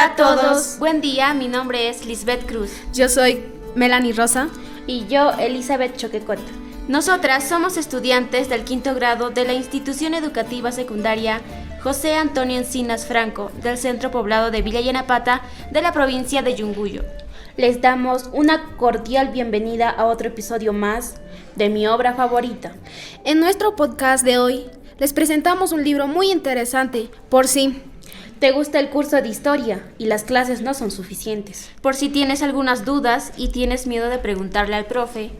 Hola a todos. Buen día, mi nombre es Lisbeth Cruz. Yo soy Melanie Rosa. Y yo, Elizabeth Choquecota. Nosotras somos estudiantes del quinto grado de la institución educativa secundaria José Antonio Encinas Franco, del centro poblado de Villa Yenapata, de la provincia de Yunguyo. Les damos una cordial bienvenida a otro episodio más de mi obra favorita. En nuestro podcast de hoy les presentamos un libro muy interesante, por si te gusta el curso de historia y las clases no son suficientes. Por si tienes algunas dudas y tienes miedo de preguntarle al profe.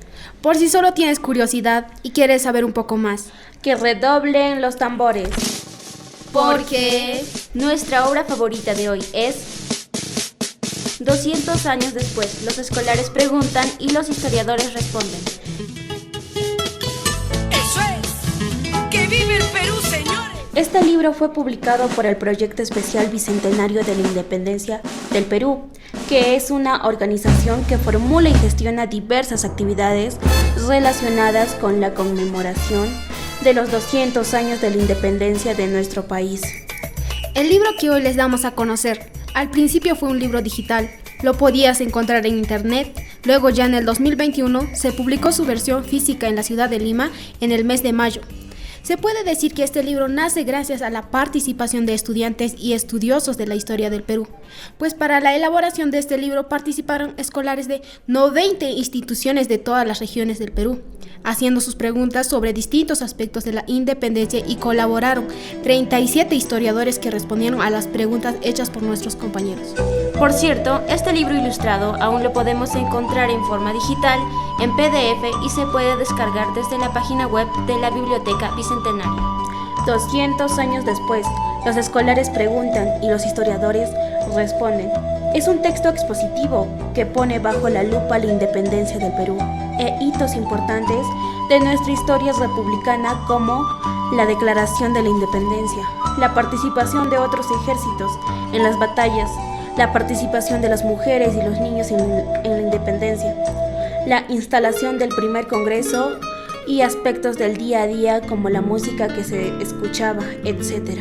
Por si solo tienes curiosidad y quieres saber un poco más. Que redoblen los tambores. Porque nuestra obra favorita de hoy es 200 años después. Los escolares preguntan y los historiadores responden. ¡Eso es! ¡Que vive el Perú, señores! Este libro fue publicado por el Proyecto Especial Bicentenario de la Independencia del Perú, que es una organización que formula y gestiona diversas actividades relacionadas con la conmemoración de los 200 años de la independencia de nuestro país. El libro que hoy les damos a conocer, al principio fue un libro digital, lo podías encontrar en internet, luego ya en el 2021 se publicó su versión física en la ciudad de Lima en el mes de mayo. Se puede decir que este libro nace gracias a la participación de estudiantes y estudiosos de la historia del Perú, pues para la elaboración de este libro participaron escolares de 90 instituciones de todas las regiones del Perú, haciendo sus preguntas sobre distintos aspectos de la independencia y colaboraron 37 historiadores que respondieron a las preguntas hechas por nuestros compañeros. Por cierto, este libro ilustrado aún lo podemos encontrar en forma digital, en PDF y se puede descargar desde la página web de la Biblioteca Bicentenario. 200 años después, los escolares preguntan y los historiadores responden. Es un texto expositivo que pone bajo la lupa la independencia del Perú e hitos importantes de nuestra historia republicana como la Declaración de la Independencia, la participación de otros ejércitos en las batallas, la participación de las mujeres y los niños en la independencia, la instalación del primer congreso y aspectos del día a día como la música que se escuchaba, etc.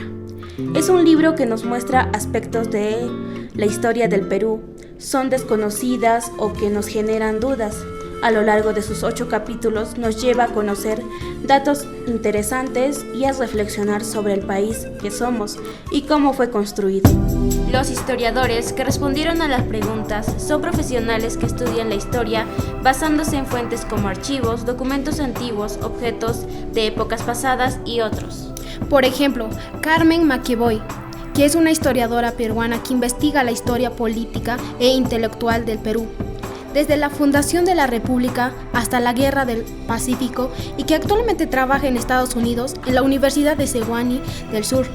Es un libro que nos muestra aspectos de la historia del Perú, son desconocidas o que nos generan dudas. A lo largo de sus 8 capítulos nos lleva a conocer datos interesantes y a reflexionar sobre el país que somos y cómo fue construido. Los historiadores que respondieron a las preguntas son profesionales que estudian la historia basándose en fuentes como archivos, documentos antiguos, objetos de épocas pasadas y otros. Por ejemplo, Carmen Maqueboy, que es una historiadora peruana que investiga la historia política e intelectual del Perú, desde la fundación de la República hasta la Guerra del Pacífico y que actualmente trabaja en Estados Unidos en la Universidad de Sewanee del Sur.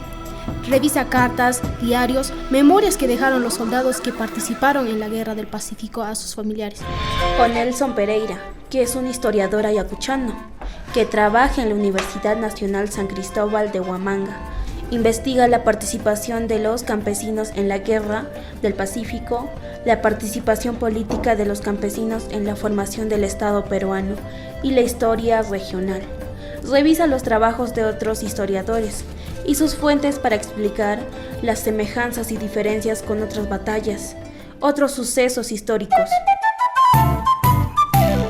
Revisa cartas, diarios, memorias que dejaron los soldados que participaron en la Guerra del Pacífico a sus familiares. O Nelson Pereira, que es un historiador ayacuchano, que trabaja en la Universidad Nacional San Cristóbal de Huamanga. Investiga la participación de los campesinos en la Guerra del Pacífico, la participación política de los campesinos en la formación del Estado peruano y la historia regional. Revisa los trabajos de otros historiadores y sus fuentes para explicar las semejanzas y diferencias con otras batallas, otros sucesos históricos.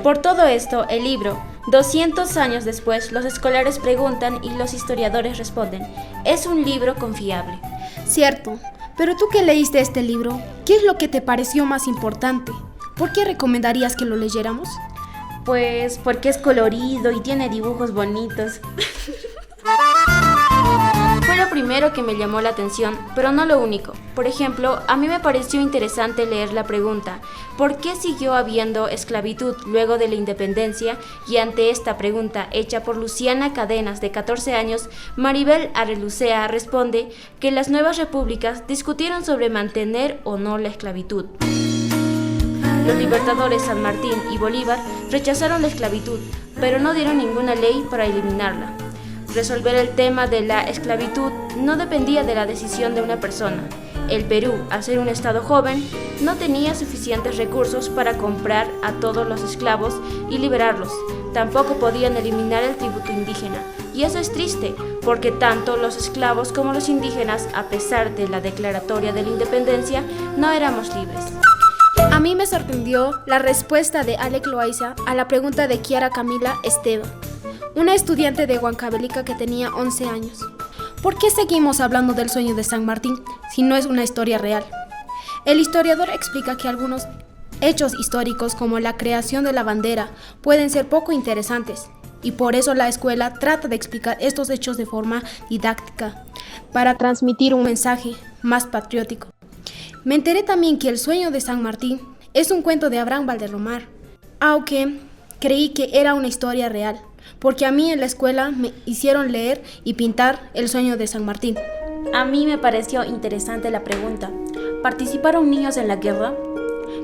Por todo esto, el libro 200 años después, los escolares preguntan y los historiadores responden. Es un libro confiable. Cierto, pero tú que leíste este libro, ¿qué es lo que te pareció más importante? ¿Por qué recomendarías que lo leyéramos? Pues porque es colorido y tiene dibujos bonitos. Fue lo primero que me llamó la atención, pero no lo único. Por ejemplo, a mí me pareció interesante leer la pregunta, ¿por qué siguió habiendo esclavitud luego de la independencia? Y ante esta pregunta hecha por Luciana Cadenas, de 14 años, Maribel Arelucea responde que las nuevas repúblicas discutieron sobre mantener o no la esclavitud. Los libertadores San Martín y Bolívar rechazaron la esclavitud, pero no dieron ninguna ley para eliminarla. Resolver el tema de la esclavitud no dependía de la decisión de una persona. El Perú, al ser un estado joven, no tenía suficientes recursos para comprar a todos los esclavos y liberarlos. Tampoco podían eliminar el tributo indígena. Y eso es triste, porque tanto los esclavos como los indígenas, a pesar de la declaratoria de la independencia, no éramos libres. A mí me sorprendió la respuesta de Alec Loaiza a la pregunta de Kiara Camila Esteban, una estudiante de Huancavelica que tenía 11 años. ¿Por qué seguimos hablando del sueño de San Martín si no es una historia real? El historiador explica que algunos hechos históricos como la creación de la bandera pueden ser poco interesantes y por eso la escuela trata de explicar estos hechos de forma didáctica para transmitir un mensaje más patriótico. Me enteré también que el sueño de San Martín es un cuento de Abraham Valderromar, aunque creí que era una historia real, porque a mí en la escuela me hicieron leer y pintar el sueño de San Martín. A mí me pareció interesante la pregunta. ¿Participaron niños en la guerra?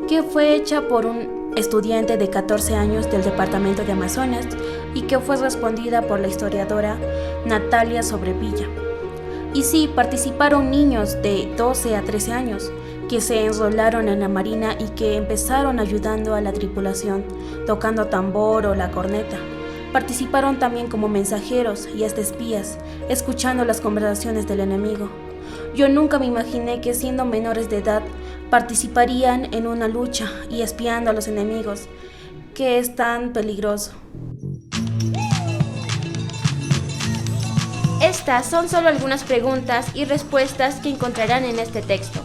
Que fue hecha por un estudiante de 14 años del departamento de Amazonas y que fue respondida por la historiadora Natalia Sobrevilla. Y sí, participaron niños de 12 a 13 años que se enrolaron en la marina y que empezaron ayudando a la tripulación, tocando tambor o la corneta. Participaron también como mensajeros y hasta espías, escuchando las conversaciones del enemigo. Yo nunca me imaginé que siendo menores de edad participarían en una lucha y espiando a los enemigos, que es tan peligroso. Estas son solo algunas preguntas y respuestas que encontrarán en este texto.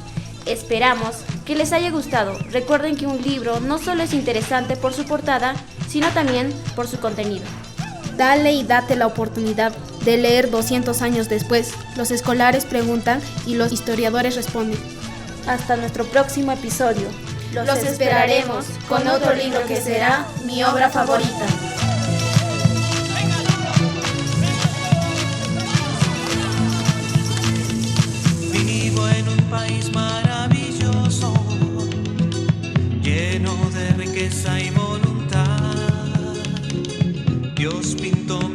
Esperamos que les haya gustado. Recuerden que un libro no solo es interesante por su portada, sino también por su contenido. Dale y date la oportunidad de leer 200 años después. Los escolares preguntan y los historiadores responden. Hasta nuestro próximo episodio. Los esperaremos con otro libro que será mi obra favorita. Vivo en un país maravilloso, lleno de riqueza y voluntad. Dios pintó